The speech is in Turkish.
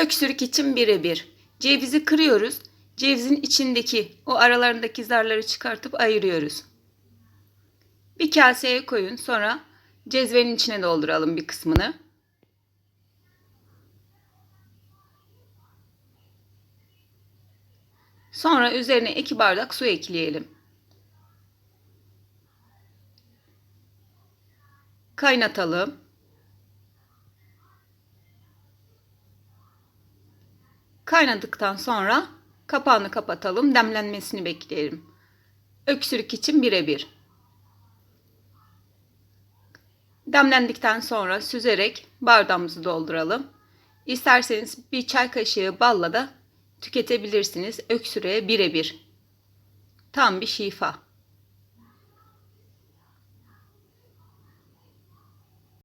Öksürük için birebir. Cevizi kırıyoruz. Cevizin içindeki o aralarındaki zarları çıkartıp ayırıyoruz. Bir kaseye koyun. Sonra cezvenin içine dolduralım bir kısmını. Sonra üzerine 2 bardak su ekleyelim. Kaynatalım. Kaynadıktan sonra kapağını kapatalım. Demlenmesini bekleyelim. Öksürük için birebir. Demlendikten sonra süzerek bardağımızı dolduralım. İsterseniz bir çay kaşığı balla da tüketebilirsiniz. Öksürüğe birebir. Tam bir şifa.